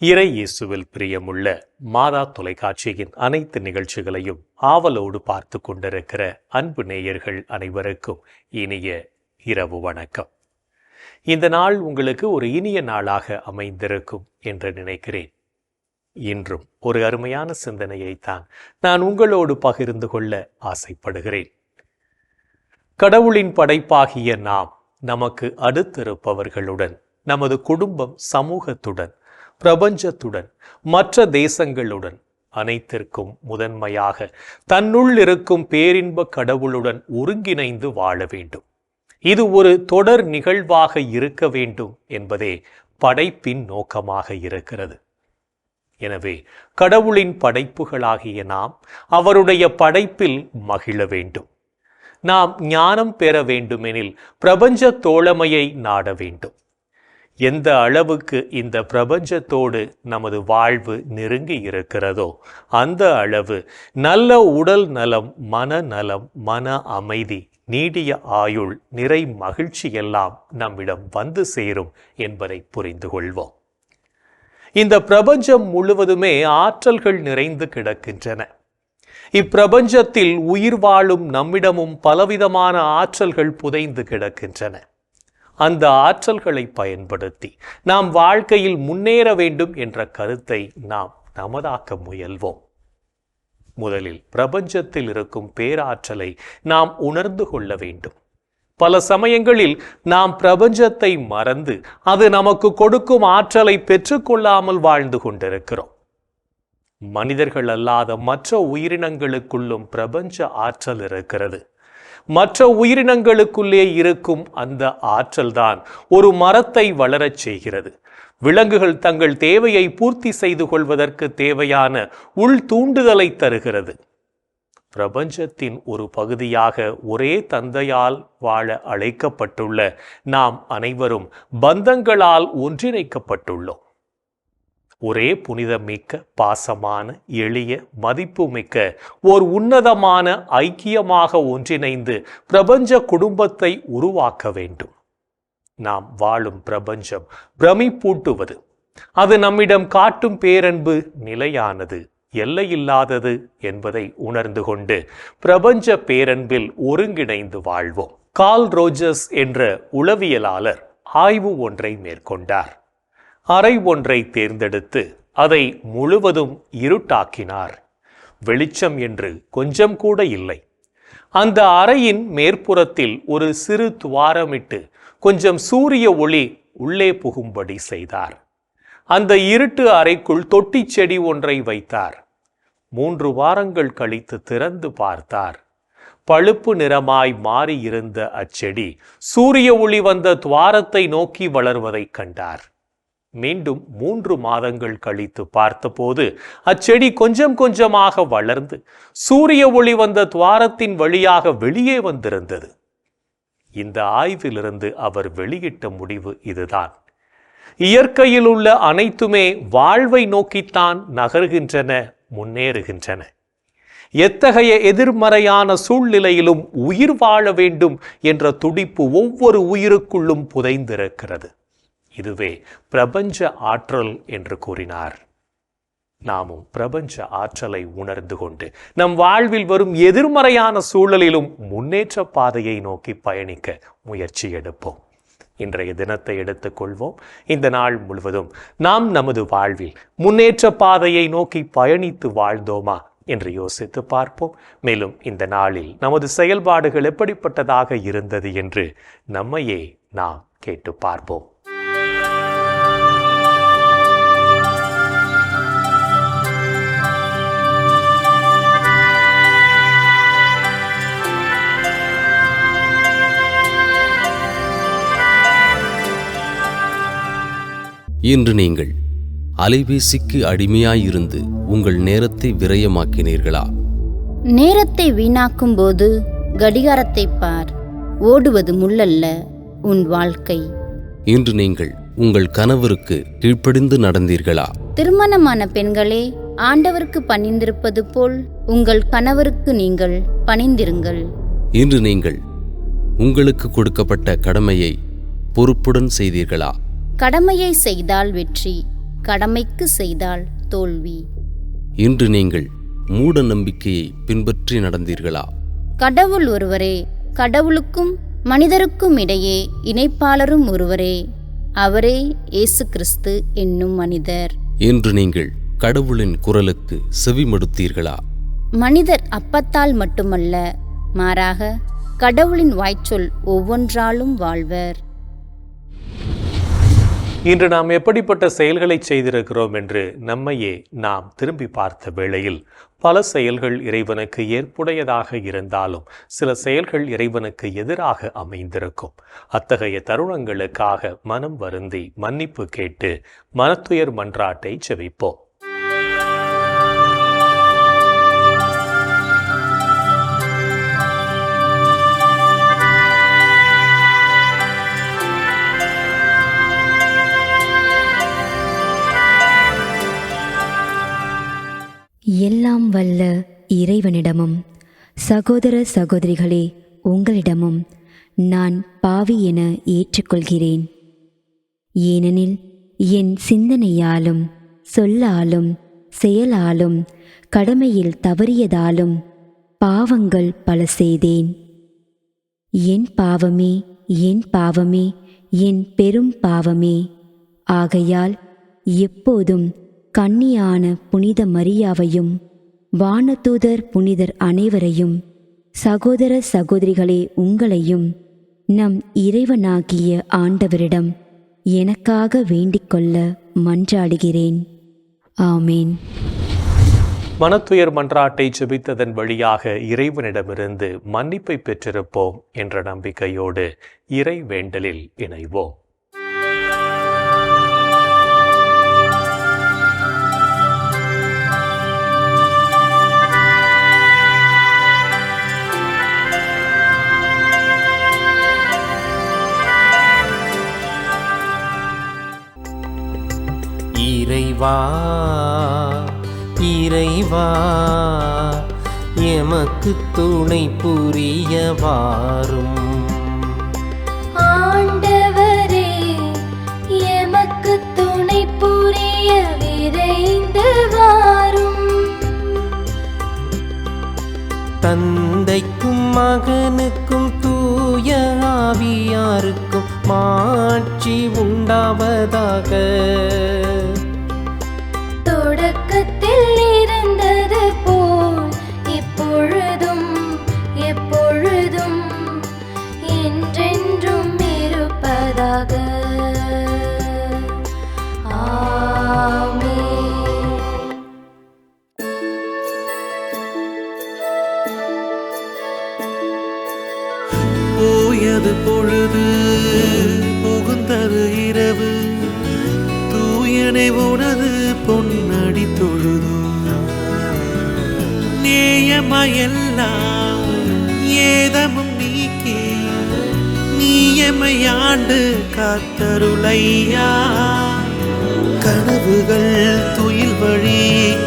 இறை இயேசுவில் பிரியமுள்ள மாதா தொலைக்காட்சியின் அனைத்து நிகழ்ச்சிகளையும் ஆவலோடு பார்த்து கொண்டிருக்கிற அன்பு நேயர்கள் அனைவருக்கும் இனிய இரவு வணக்கம். இந்த நாள் உங்களுக்கு ஒரு இனிய நாளாக அமைந்திருக்கும் என்று நினைக்கிறேன். இன்றும் ஒரு அருமையான சிந்தனையைத்தான் நான் உங்களோடு பகிர்ந்து கொள்ள ஆசைப்படுகிறேன். கடவுளின் படைப்பாகிய நாம் நமக்கு அடுத்திருப்பவர்களுடன், நமது குடும்பம், சமூகத்துடன், பிரபஞ்சத்துடன், மற்ற தேசங்களுடன், அனைத்திற்கும் முதன்மையாக தன்னுள் இருக்கும் பேரின்ப கடவுளுடன் ஒருங்கிணைந்து வாழ வேண்டும். இது ஒரு தொடர் நிகழ்வாக இருக்க வேண்டும் என்பதே படைப்பின் நோக்கமாக இருக்கிறது. எனவே கடவுளின் படைப்புகளாகிய நாம் அவருடைய படைப்பில் மகிழ வேண்டும். நாம் ஞானம் பெற வேண்டுமெனில் பிரபஞ்ச தோழமையை நாட வேண்டும். எந்த அளவுக்கு இந்த பிரபஞ்சத்தோடு நமது வாழ்வு நெருங்கி இருக்கிறதோ அந்த அளவு நல்ல உடல் நலம், மனநலம், மன அமைதி, நீடிய ஆயுள், நிறை மகிழ்ச்சி எல்லாம் நம்மிடம் வந்து சேரும் என்பதை புரிந்து கொள்வோம். இந்த பிரபஞ்சம் முழுவதுமே ஆற்றல்கள் நிறைந்து கிடக்கின்றன. இப்பிரபஞ்சத்தில் உயிர் வாழும் நம்மிடமும் பலவிதமான ஆற்றல்கள் புதைந்து கிடக்கின்றன. அந்த ஆற்றல்களை பயன்படுத்தி நாம் வாழ்க்கையில் முன்னேற வேண்டும் என்ற கருத்தை நாம் நமதாக்க முயல்வோம். முதலில் பிரபஞ்சத்தில் இருக்கும் பேராற்றலை நாம் உணர்ந்து கொள்ள வேண்டும். பல சமயங்களில் நாம் பிரபஞ்சத்தை மறந்து அது நமக்கு கொடுக்கும் ஆற்றலை பெற்றுக்கொள்ளாமல் வாழ்ந்து கொண்டிருக்கிறோம். மனிதர்கள் அல்லாத மற்ற உயிரினங்களுக்குள்ளும் பிரபஞ்ச ஆற்றல் இருக்கிறது. மற்ற உயிரினங்களுக்குள்ளே இருக்கும் அந்த ஆற்றல்தான் ஒரு மரத்தை வளரச் செய்கிறது. விலங்குகள் தங்கள் தேவையை பூர்த்தி செய்து கொள்வதற்கு தேவையான உள் தூண்டுதலை தருகிறது. பிரபஞ்சத்தின் ஒரு பகுதியாக ஒரே தந்தையால் வாழ அழைக்கப்பட்டுள்ள நாம் அனைவரும் பந்தங்களால் ஒன்றிணைக்கப்பட்டுள்ளோம். ஒரே புனிதமிக்க, பாசமான, எளிய, மதிப்புமிக்க ஓர் உன்னதமான ஐக்கியமாக ஒன்றிணைந்து பிரபஞ்ச குடும்பத்தை உருவாக்க வேண்டும். நாம் வாழும் பிரபஞ்சம் பிரமிப்பூட்டுவது. அது நம்மிடம் காட்டும் பேரன்பு நிலையானது, எல்லையில்லாதது என்பதை உணர்ந்து கொண்டு பிரபஞ்ச பேரன்பில் ஒருங்கிணைந்து வாழ்வோம். கார்ல் ரோஜர்ஸ் என்ற உளவியலாளர் ஆய்வு ஒன்றை மேற்கொண்டார். அறை ஒன்றை தேர்ந்தெடுத்து அதை முழுவதும் இருட்டாக்கினார். வெளிச்சம் என்று கொஞ்சம் கூட இல்லை. அந்த அறையின் மேற்புறத்தில் ஒரு சிறு துவாரமிட்டு கொஞ்சம் சூரிய ஒளி உள்ளே புகும்படி செய்தார். அந்த இருட்டு அறைக்குள் தொட்டி செடி ஒன்றை வைத்தார். 3 வாரங்கள் கழித்து திறந்து பார்த்தார். பழுப்பு நிறமாய் மாறியிருந்த அச்செடி சூரிய ஒளி வந்த துவாரத்தை நோக்கி வளர்வதை கண்டார். மீண்டும் 3 மாதங்கள் கழித்து பார்த்தபோது அச்செடி கொஞ்சம் கொஞ்சமாக வளர்ந்து சூரிய ஒளி வந்த துவாரத்தின் வழியாக வெளியே வந்திருந்தது. இந்த ஆய்விலிருந்து அவர் வெளியிட்ட முடிவு இதுதான்: இயற்கையில் உள்ள அனைத்துமே வாழ்வை நோக்கித்தான் நகர்கின்றன, முன்னேறுகின்றன. எத்தகைய எதிர்மறையான சூழ்நிலையிலும் உயிர் வாழ வேண்டும் என்ற துடிப்பு ஒவ்வொரு உயிருக்குள்ளும் புதைந்திருக்கிறது. இதுவே பிரபஞ்ச ஆற்றல் என்று கூறினார். நாமும் பிரபஞ்ச ஆற்றலை உணர்ந்து கொண்டு நம் வாழ்வில் வரும் எதிர்மறையான சூழலிலும் முன்னேற்ற பாதையை நோக்கி பயணிக்க முயற்சி எடுப்போம். இன்றைய தினத்தை எடுத்துக்கொள்வோம். இந்த நாள் முழுவதும் நாம் நமது வாழ்வில் முன்னேற்ற பாதையை நோக்கி பயணித்து வாழ்ந்தோமா என்று யோசித்து பார்ப்போம். மேலும் இந்த நாளில் நமது செயல்பாடுகள் எப்படிப்பட்டதாக இருந்தது என்று நம்மையே நாம் கேட்டு பார்ப்போம். இன்று நீங்கள் அலைபேசிக்கு அடிமையாயிருந்து உங்கள் நேரத்தை விரயமாக்கினீர்களா? நேரத்தை வீணாக்கும் போது கடிகாரத்தை பார். ஓடுவது முள்ளல்ல, உன் வாழ்க்கை. இன்று நீங்கள் உங்கள் கணவருக்கு கீழ்ப்படிந்து நடந்தீர்களா? திருமணமான பெண்களே, ஆண்டவருக்கு பணிந்திருப்பது போல் உங்கள் கணவருக்கு நீங்கள் பணிந்திருங்கள். இன்று நீங்கள் உங்களுக்கு கொடுக்கப்பட்ட கடமையை பொறுப்புடன் செய்தீர்களா? கடமையை செய்தால் வெற்றி, கடமைக்கு செய்தால் தோல்வி. இன்று நீங்கள் மூட நம்பிக்கையை பின்பற்றி நடந்தீர்களா? கடவுள் ஒருவரே, கடவுளுக்கும் மனிதருக்கும் இடையே இணைப்பாளரும் ஒருவரே, அவரே இயேசு கிறிஸ்து என்னும் மனிதர். இன்று நீங்கள் கடவுளின் குரலுக்கு செவிமடுத்தீர்களா? மனிதர் அப்பத்தால் மட்டுமல்ல, மாறாக கடவுளின் வாய்ச்சொல் ஒவ்வொன்றாலும் வாழ்வர். இன்று நாம் எப்படிப்பட்ட செயல்களை செய்திருக்கிறோம் என்று நம்மையே நாம் திரும்பி பார்த்த வேளையில் பல செயல்கள் இறைவனுக்கு ஏற்புடையதாக இருந்தாலும் சில செயல்கள் இறைவனுக்கு எதிராக அமைந்திருக்கும். அத்தகைய தருணங்களுக்காக மனம் வருந்தி மன்னிப்பு கேட்டு மனத்துயர் மன்றாட்டை செவிப்போம். எல்லாம் வல்ல இறைவனிடமும் சகோதர சகோதரிகளே உங்களிடமும் நான் பாவி என ஏற்றுக்கொள்கிறேன். ஏனெனில் என் சிந்தனையாலும் சொல்லாலும் செயலாலும் கடமையில் தவறியதாலும் பாவங்கள் பல செய்தேன். என் பாவமே, என் பாவமே, என் பெரும் பாவமே. ஆகையால் எப்போதும் கன்னியான புனித மரியாவையும் வானதூதர் புனிதர் அனைவரையும் சகோதர சகோதரிகளே உங்களையும் நம் இறைவனாகிய ஆண்டவரிடம் எனக்காக வேண்டிக்கொள்ள மன்றாடுகிறேன். ஆமேன். மனத்துயர் மன்றாட்டை செபித்ததன் வழியாக இறைவனிடமிருந்து மன்னிப்பை பெற்றிருப்போம் என்ற நம்பிக்கையோடு இறை வேண்டலில் இணைவோம். இறைவா இறைவா எமக்கு துணை புரிய வாரும். ஆண்டவரே எமக்கு துணை புரிய விரைந்து வாரும். தந்தைக்கும் மகனுக்கும் தூய ஆவியாருக்கும் மாட்சி உண்டாவதாக. தொடக்கத்தில் இருந்தது போல் இப்பொழுதும் எப்பொழுதும் என்றென்றும் இருப்பதாக. ஆமென். போயது பொழுது புகுந்தது இரவு, தூயனை உனது பொன்னடி தொழுது. நேயமையெல்லாம் ஏதமும் நீக்கி நீயமையாண்டு காத்தருளையா. கனவுகள் துயில் வழி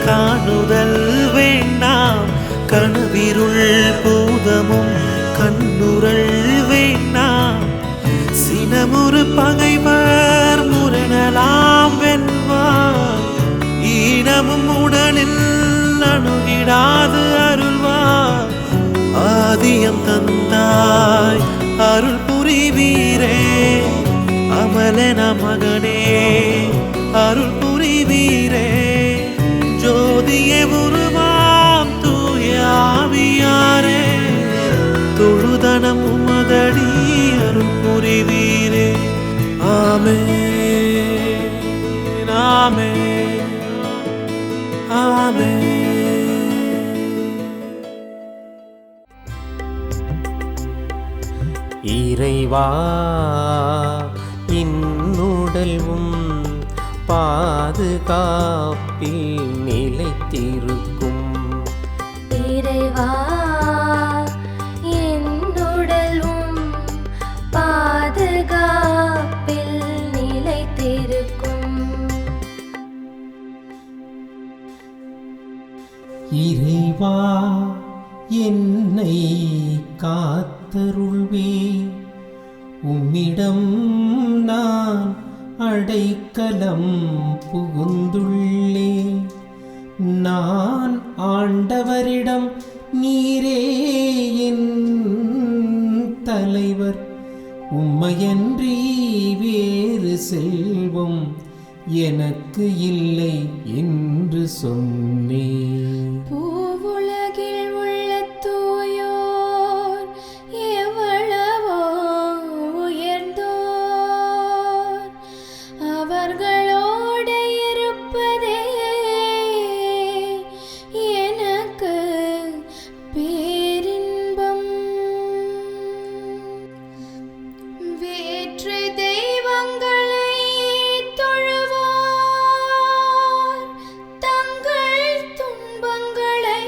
காணுதல் வேண்டாம், கனவிருள் பூதமும் கண்ணுரள் வேண்டாம். சினமுறு பகைவர் முரணலாம் வெல்வார், ஈனமும் உடலில் அணுகிடாது அருள்வார். ஆதியம் தந்தாய் அருள் புரிவீரே, அமலன மகனே அருள் புரிவீரே. ஜோதியே உருவாம் தூய ஆவியாரே, தொழுதனம் உமதடி அருள் புரிவீரே. ஆமென் ஆமென் ஆமென். இறைவா இன்னுடல்வும் பாதுகாப்பில் நிலைத்திருக்கும். இறைவா என்னுடலும் பாதுகாப்பில் நிலைத்திருக்கும். இறைவா என்னை காத்தருள்வே, உம்மிடம் நான் அடைக்கலம் புகுந்துள்ளே. நான் ஆண்டவரிடம் நீரே என் தலைவர், உம்மையன்றி வேறு செல்வம் எனக்கு இல்லை என்று சொன்னேன். பூவுலகில் உள்ள தூயோர் எவ்வளவோ உயர்ந்தோர், அவர்களோடு இருப்பதே எனக்கு பேரின்பம். வேற்று தெய்வங்களை தொழுவோர் தங்கள் துன்பங்களை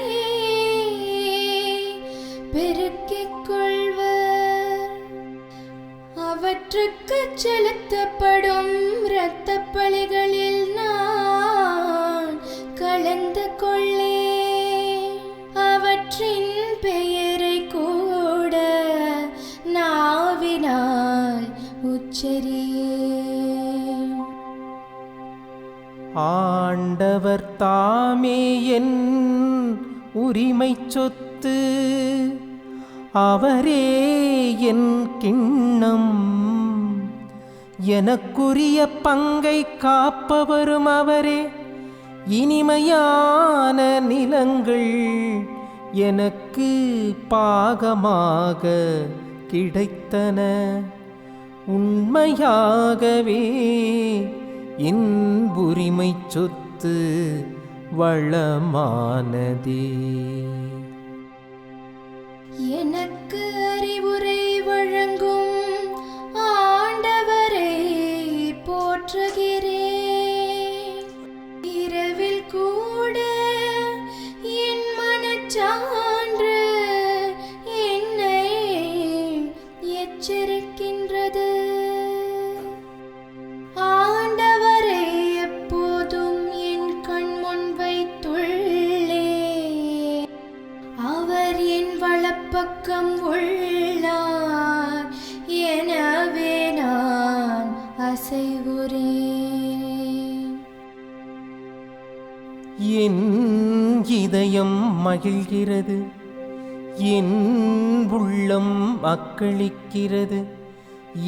பெருக்கிக் கொள்வர். அவற்றுக்கு செலுத்தப்படும் இரத்தப் பலிகளில் நான் கலந்து கொள்ளேன். அவற்றின் பெயரை கூட நாவினால் உச்சரியேன். ஆண்டவர் தாமே என் உரிமை சொத்து, அவரே என் கிண்ணம். எனக்குரிய பங்கை காப்பவரும் அவரே. இனிமையான நிலங்கள் எனக்கு பாகமாக கிடைத்தன. உண்மையாகவே என் உரிமை சொத்து வளமானதே. எனக்கு அறிவுரை வழங்கும் ஆண்டவரை போற்றுகிறேன். இரவில் கூட என் மனச்சான்று என்னை எச்சரிக்கின்றது. ஆண்டவரை எப்போதும் என் கண்முன் வைத்துள்ளேன். அவர் என் வலப்பக்கம் உள்ளார், எனவே நான் அசைவுறேன். என் இதயம் மகிழ்கிறது, என் உள்ளம் அக்களிக்கிறது.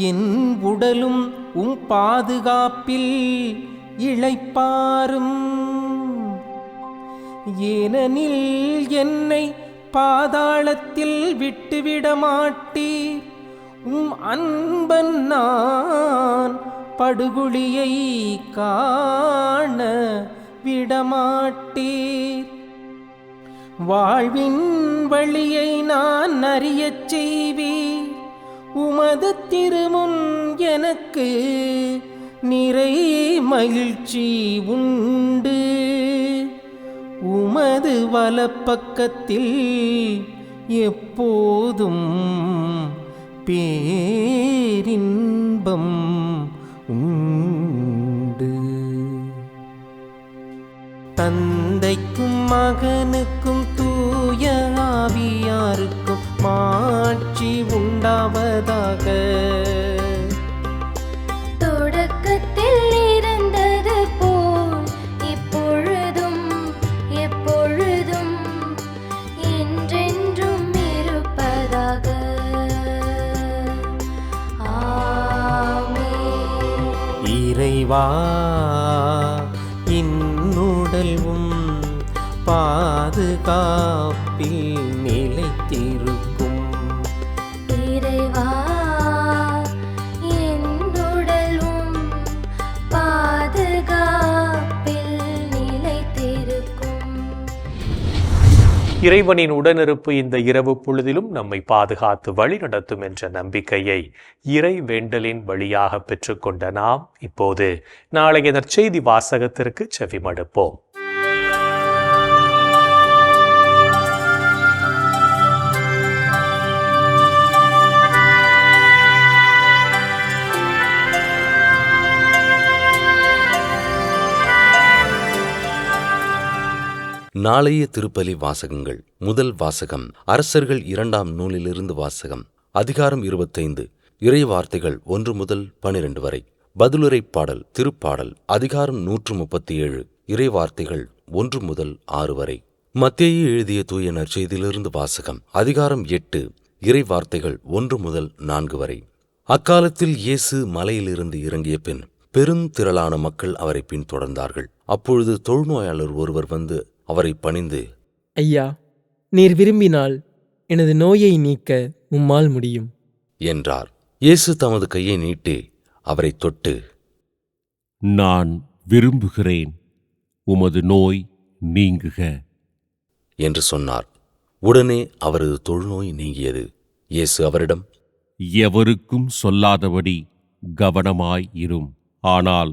என் உடலும் உம் பாதுகாப்பில் இளைப்பாரும். ஏனெனில் என்னை பாதாளத்தில் விட்டுவிட மாட்டீர். உம் அன்பன் நான் படுகுழியை காண விடமாட்டீர். வாழ்வின் வழியை நான் அறியச் செய்வீர். உமது திருமுன் எனக்கு நிறை மகிழ்ச்சி உண்டு. உமது வலப்பக்கத்தில் எப்போதும் பேரின்பம் உண்டு. தந்தைக்கும் மகனுக்கும் தூய ஆவியாருக்கும் மாட்சி உண்டாவதாக. தொடக்கத்தில் இருந்தது போல் இப்பொழுதும் எப்பொழுதும் என்றென்றும் இருப்பதாக. ஆமென். இறைவா, இன்னுடலும் பாதுகாப்பில் நிலைத்திருக்கும். இறைவா, என்னுடலும் பாதுகாப்பில் நிலைத்திருக்கும். இறைவனின் உடனிருப்பு இந்த இரவு பொழுதிலும் நம்மை பாதுகாத்து வழி நடத்தும் என்ற நம்பிக்கையை இறை வேண்டலின் வழியாக பெற்றுக்கொண்ட நாம் இப்போது நாளைய நற்செய்தி வாசகத்திற்கு செவிமடுப்போம். நாளைய திருப்பலி வாசகங்கள். முதல் வாசகம் அரசர்கள் 2ஆம் நூலிலிருந்து வாசகம். அதிகாரம் 25. இறை வார்த்தைகள் 1 முதல் 12 வரை. பதிலுரை பாடல் திருப்பாடல் அதிகாரம் 137 இறைவார்த்தைகள் 1 முதல் 6 வரை. மத்தேயு எழுதிய தூய நற்செய்தியிலிருந்து வாசகம். அதிகாரம் 8 இறைவார்த்தைகள் 1 முதல் 4 வரை. அக்காலத்தில் இயேசு மலையிலிருந்து இறங்கிய பின் பெருந்திரளான மக்கள் அவரை பின்தொடர்ந்தார்கள். அப்பொழுது தொழுநோயாளர் ஒருவர் வந்து அவரை பணிந்து, ஐயா, நீர் விரும்பினால் எனது நோயை நீக்க உம்மால் முடியும் என்றார். இயேசு தமது கையை நீட்டி அவரை தொட்டு, நான் விரும்புகிறேன், உமது நோய் நீங்குக என்று சொன்னார். உடனே அவரது தொழுநோய் நீங்கியது. இயேசு அவரிடம், எவருக்கும் சொல்லாதபடி கவனமாய் இரும். ஆனால்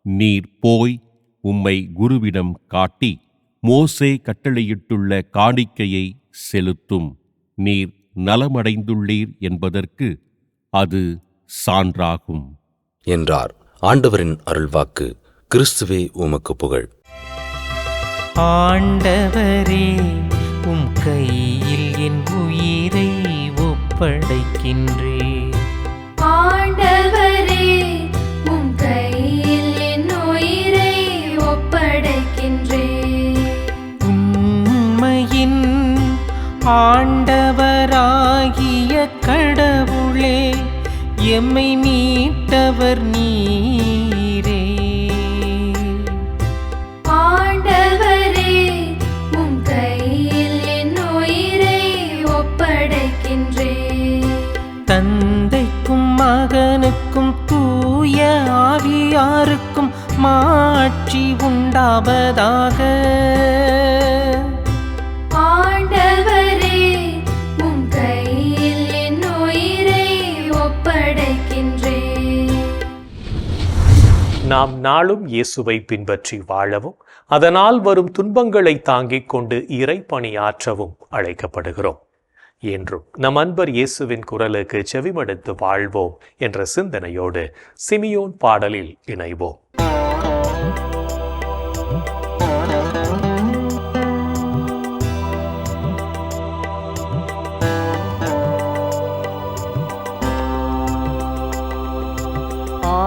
நீர் போய் உம்மை குருவிடம் காட்டி மோசே கட்டளையிட்டுள்ள காணிக்கையை செலுத்தும். நீர் நலமடைந்துள்ளீர் என்பதற்கு அது சான்றாகும் என்றார். ஆண்டவரின் அருள்வாக்கு. கிறிஸ்துவே உமக்கு புகழ். ஆண்டவரே, உம் கையில் என் உயிரை ஒப்படைக்கின்றேன். ஆண்டவரே, உம் கையில் என் உயிரை ஒப்படைக்கின்றேன். உண்மையின் ஆண்டவராகிய கடவுளே, எம்மை மீட்டவர் நீரே. ஆண்டவரே, உம் கையில் என் உயிரை ஒப்படைக்கின்றேன். தந்தைக்கும் மகனுக்கும் தூய ஆவியாருக்கும் மாட்சி உண்டாவதாக. ஆண்டவரே, உம் கையில் என் உயிரை ஒப்படைக்கின்றேன். நாம் நாளும் இயேசுவை பின்பற்றி வாழவும் அதனால் வரும் துன்பங்களை தாங்கிக் கொண்டு இறைப்பணியாற்றவும் அழைக்கப்படுகிறோம். என்றும் நம் அன்பர் இயேசுவின் குரலுக்கு செவிமடுத்து வாழ்வோம் என்ற சிந்தனையோடு சிமியோன் பாடலில் இணைவோம்.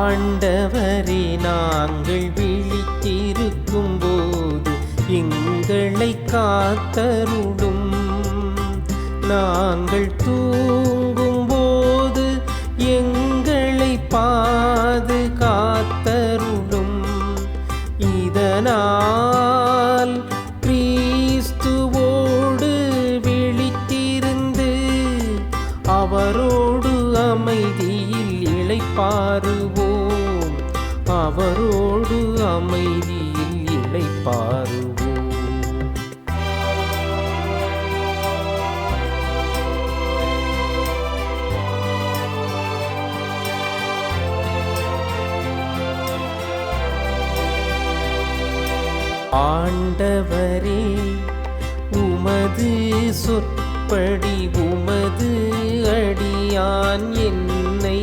ஆண்டவரே, நாங்கள் விழித்திருக்கும் போது எங்களை காத்தருளும். நாங்கள் தூங்கும் போது எங்களை பாதுகாத்தருளும். இதனால் கிறிஸ்துவோடு விழித்திருந்து அவரோடு அமைதியில் இளைப்பாறுவோம். அவரோடு அமைதியில் இளைப்பாறுவோம். ஆண்டவரே, உமது சொற்படி உமது அடியான் என்னை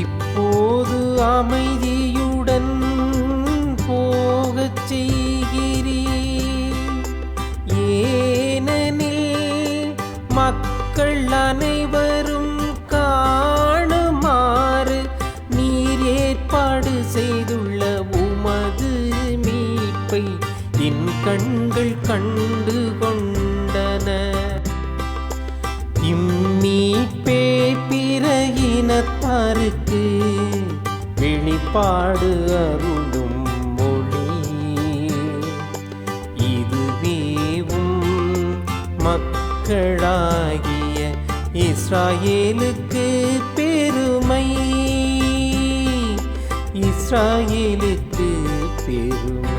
இப்போது அமைதியுடன் போகச் செய்கிறீர். ஏனெனில் மக்கள் அனைவரும் காணுமாறு நீர் ஏற்பாடு செய்துள்ள உமது மீட்பை என் கண்கள் கண்டு கொண்டன. இம்மீட்பே பிற இனத்தாருக்கு வெளிப்பாடு அருளும் மொழி. இதுவேவும் மக்களாகிய இஸ்ராயேலுக்கு பெருமை. இஸ்ராயேலுக்கு பெருமை.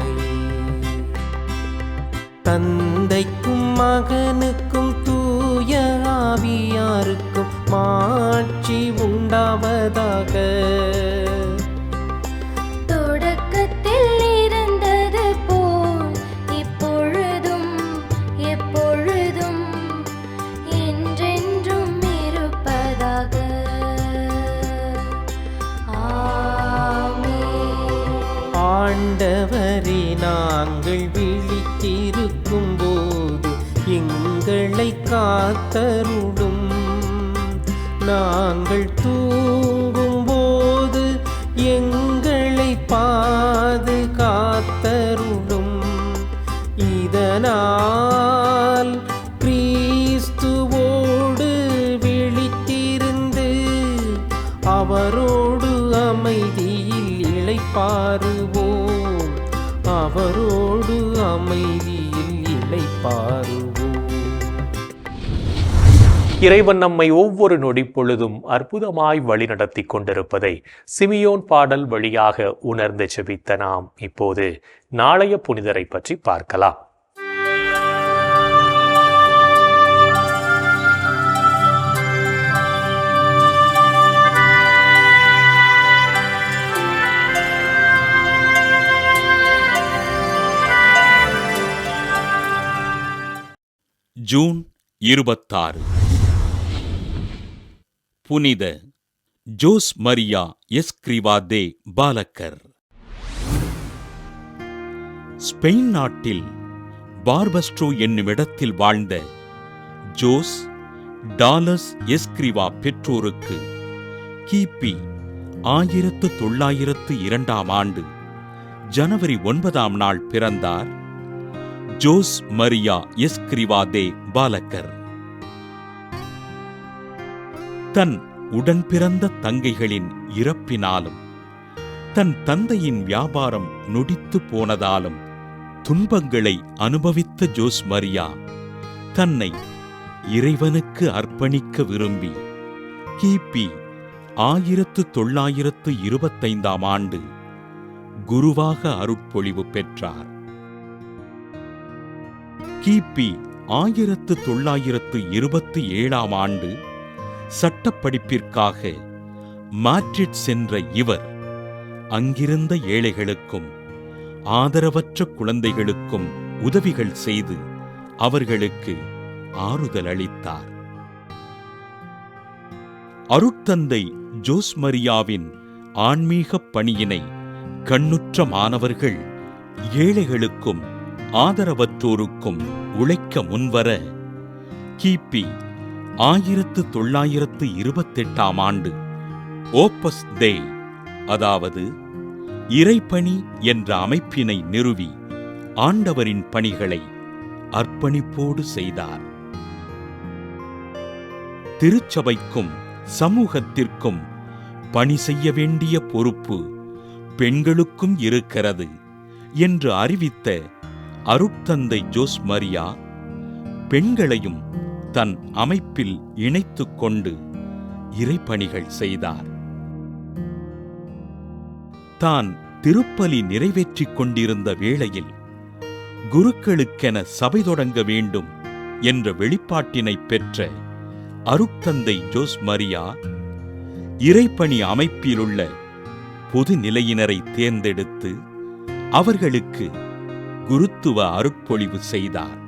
தந்தைக்கும் மகனுக்கும் தூய ஆவியாருக்கும் மாட்சி உண்டாவதாக. தொடக்கத்தில் இருந்தது போல் இப்பொழுதும் எப்பொழுதும் என்றென்றும் இருப்பதாக. ஆமென். ஆண்டவரே, நாங்கள் விழித்திருக்கும் போது எங்களை காத்தருளும். நாங்கள் தூங்கும் போது அவரோடு அமைதியில் இளைப்பாறுவோம். இறைவன் நம்மை ஒவ்வொரு நொடி பொழுதும் அற்புதமாய் வழிநடத்தி கொண்டிருப்பதை சிமியோன் பாடல் வழியாக உணர்ந்து செபித்த நாம் இப்போது நாளைய புனிதரை பற்றி பார்க்கலாம். ஜூன் 26 புனித ஜோஸ் மரியா எஸ்கிரிவா தே பாலக்கர். ஸ்பெயின் நாட்டில் பார்பஸ்ட்ரோ என்னுமிடத்தில் வாழ்ந்த ஜோஸ் டாலஸ் எஸ்கிரிவா பெற்றோருக்கு கிபி 1902 ஜனவரி 9 பிறந்தார் ஜோஸ் மரியா எஸ்கிரிவா தே பாலக்கர். தன் உடன் பிறந்த தங்கைகளின் இறப்பினாலும் தன் தந்தையின் வியாபாரம் நொடித்து போனதாலும் துன்பங்களை அனுபவித்த ஜோஸ் மரியா தன்னை இறைவனுக்கு அர்ப்பணிக்க விரும்பி கிபி 1925 குருவாக அருட்பொழிவு பெற்றார். கிபி 1927 சட்டப்படிப்பிற்காக மாட்ரிட் சென்ற இவர் அங்கிருந்த ஏழைகளுக்கும் ஆதரவற்ற குழந்தைகளுக்கும் உதவிகள் செய்து அவர்களுக்கு ஆறுதல் அளித்தார். அருட்தந்தை ஜோஸ் மரியாவின் ஆன்மீக பணியினை கண்ணுற்ற மாணவர்கள் ஏழைகளுக்கும் ஆதரவற்றோருக்கும் உழைக்க முன்வர கிபி 1928 ஓப்பஸ் டே, அதாவது இறைப்பணி என்ற அமைப்பினை நிறுவி ஆண்டவரின் பணிகளை அர்ப்பணிப்போடு செய்தார். திருச்சபைக்கும் சமூகத்திற்கும் பணி செய்ய வேண்டிய பொறுப்பு பெண்களுக்கும் இருக்கிறது என்று அறிவித்த அருட்தந்தை ஜோஸ் மரியா பெண்களையும் தன் அமைப்பில் இணைத்துக் கொண்டு இறைப்பணிகள் செய்தார். தான் திருப்பலி நிறைவேற்றிக் கொண்டிருந்த வேளையில் குருக்களுக்கென சபை தொடங்க வேண்டும் என்ற வெளிப்பாட்டினை பெற்ற அருட்தந்தை ஜோஸ் மரியா இறைப்பணி அமைப்பிலுள்ள பொது நிலையினரை தேர்ந்தெடுத்து அவர்களுக்கு குருத்துவ அருட்பொழிவு செய்தார்.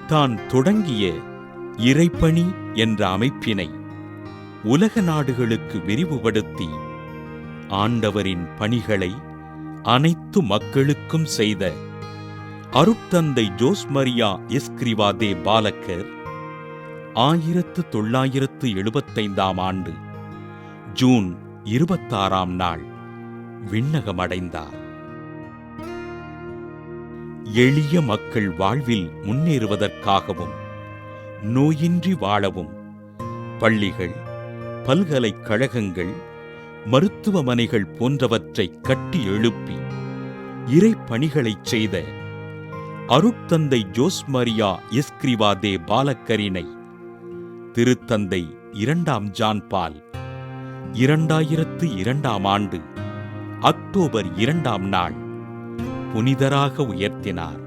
தான் தொடங்கிய இறைப்பணி என்ற அமைப்பினை உலக நாடுகளுக்கு விரிவுபடுத்தி ஆண்டவரின் பணிகளை அனைத்து மக்களுக்கும் செய்த அருட்தந்தை ஜோஸ் மரியா எஸ்கிரிவா தே பாலக்கர் 1975 ஜூன் 26 விண்ணகமடைந்தார். எளிய மக்கள் வாழ்வில் முன்னேறுவதற்காகவும் நோயின்றி வாழவும் பள்ளிகள், பல்கலைக்கழகங்கள், மருத்துவமனைகள் போன்றவற்றை கட்டி எழுப்பி இறைப்பணிகளைச் செய்த அருட்தந்தை ஜோஸ் மரியா எஸ்கிரிவா தே பாலக்கரினை திருத்தந்தை 2 ஜான் பால் 2002 அக்டோபர் 2 புனிதராக உயர்த்தினார்.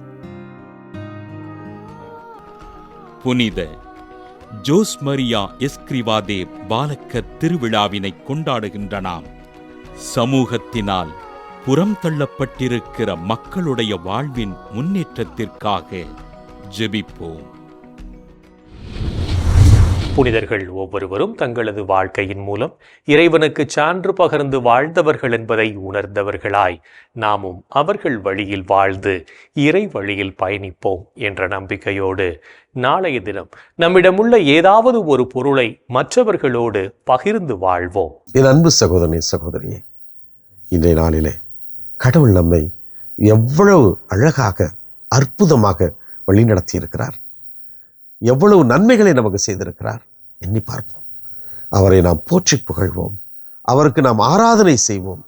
புனித ஜோஸ் மரியா எஸ்கிரிவா தே பாலக்கர் திருவிழாவினை கொண்டாடுகின்ற நாம் சமூகத்தினால் புறம் தள்ளப்பட்டிருக்கிற மக்களுடைய வாழ்வின் முன்னேற்றத்திற்காக ஜெபிப்போம். புனிதர்கள் ஒவ்வொருவரும் தங்களது வாழ்க்கையின் மூலம் இறைவனுக்கு சான்று பகர்ந்து வாழ்ந்தவர்கள் என்பதை உணர்ந்தவர்களாய் நாமும் அவர்கள் வழியில் வாழ்ந்து இறை வழியில் பயணிப்போம் என்ற நம்பிக்கையோடு நாளைய தினம் நம்மிடமுள்ள ஏதாவது ஒரு பொருளை மற்றவர்களோடு பகிர்ந்து வாழ்வோம். என் அன்பு சகோதரனே, சகோதரியே, இன்றைய நாளிலே கடவுள் நம்மை எவ்வளவு அழகாக அற்புதமாக வழிநடத்தி இருக்கிறார், எவ்வளவு நன்மைகளை நமக்கு செய்திருக்கிறார் எண்ணி பார்ப்போம். அவரை நாம் போற்றி புகழ்வோம், அவருக்கு நாம் ஆராதனை செய்வோம்,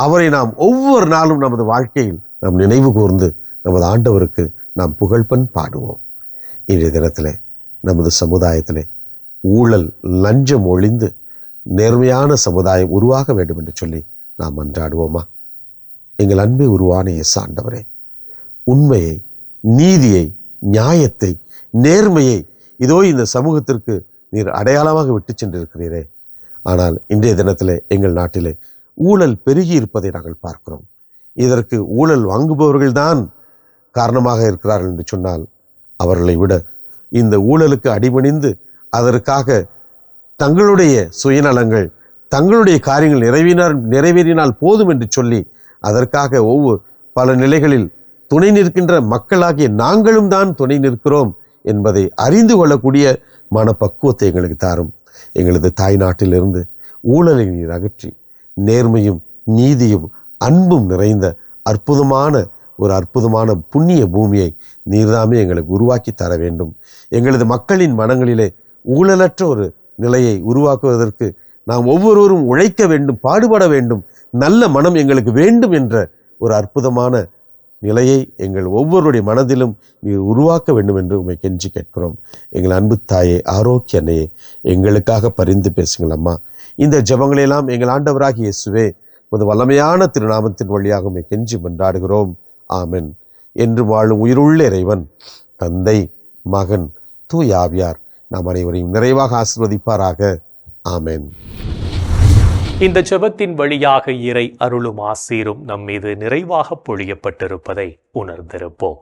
அவரை நாம் ஒவ்வொரு நாளும் நமது வாழ்க்கையில் நாம் நினைவு கூர்ந்து நமது ஆண்டவருக்கு நாம் புகழ்பன் பாடுவோம். இன்றைய தினத்தில் நமது சமுதாயத்தில் ஊழல் லஞ்சம் ஒழிந்து நேர்மையான சமுதாயம் உருவாக வேண்டும் என்று சொல்லி நாம் மன்றாடுவோமா? எங்கள் அன்பை உருவான இயேசு ஆண்டவரே, உண்மையை, நீதியை, நியாயத்தை, நேர்மையை இதோ இந்த சமூகத்திற்கு நீர் அடையாளமாக விட்டு சென்றிருக்கிறீரே. ஆனால் இன்றைய தினத்தில் எங்கள் நாட்டிலே ஊழல் பெருகி இருப்பதை நாங்கள் பார்க்கிறோம். இதற்கு ஊழல் வாங்குபவர்கள்தான் காரணமாக இருக்கிறார்கள் என்று சொன்னால் அவர்களை விட இந்த ஊழலுக்கு அடிபணிந்து அதற்காக தங்களுடைய சுயநலங்கள், தங்களுடைய காரியங்கள் நிறைவேறினால் போதும் என்று சொல்லி அதற்காக பல நிலைகளில் துணை நிற்கின்ற மக்களாகிய நாங்களும் தான் துணை நிற்கிறோம் என்பதை அறிந்து கொள்ளக்கூடிய மனப்பக்குவத்தை எங்களுக்கு தாரும். எங்களது தாய் நாட்டிலிருந்து ஊழலை நீர் அகற்றி நேர்மையும் நீதியும் அன்பும் நிறைந்த அற்புதமான புண்ணிய பூமியை நீர்தாமே எங்களுக்கு உருவாக்கி தர வேண்டும். எங்களது மக்களின் மனங்களிலே ஊழலற்ற ஒரு நிலையை உருவாக்குவதற்கு நாம் ஒவ்வொருவரும் உழைக்க வேண்டும், பாடுபட வேண்டும். நல்ல மனம் எங்களுக்கு வேண்டும் என்ற ஒரு அற்புதமான நிலையை எங்கள் ஒவ்வொருடைய மனதிலும் நீர் உருவாக்க வேண்டும் என்று உம்மை கெஞ்சி கேட்கிறோம். எங்கள் அன்பு தாயே, ஆரோக்கிய அன்னையே, எங்களுக்காக பரிந்து பேசுங்கள் அம்மா. இந்த ஜெபங்களெல்லாம் எங்கள் ஆண்டவராகிய இயேசுவே உமது வல்லமையான திருநாமத்தின் வழியாக உம்மை கெஞ்சி மன்றாடுகிறோம். ஆமென். என்று வாழும் உயிருள்ள இறைவன் தந்தை, மகன், தூய ஆவியார் நாம் அனைவரையும் நிறைவாக ஆசீர்வதிப்பாராக. ஆமென். இந்த ஜெபத்தின் வழியாக இறை அருளும் ஆசீரும் நம் மீது நிறைவாக பொழியப்பட்டிருப்பதை உணர்ந்திருப்போம்.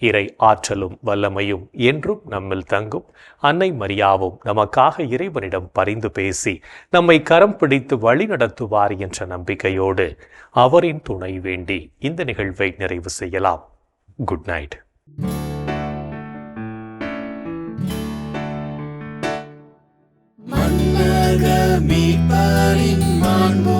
இறை ஆற்றலும் வல்லமையும் என்றும் நம்மில் தங்கும். அன்னை மரியாவும் நமக்காக இறைவனிடம் பரிந்து பேசி நம்மை கரம் பிடித்து வழி நடத்துவார் என்ற நம்பிக்கையோடு அவரின் துணை வேண்டி இந்த நிகழ்வை நிறைவு செய்யலாம். Good night. மீட்பரின் மாண்பு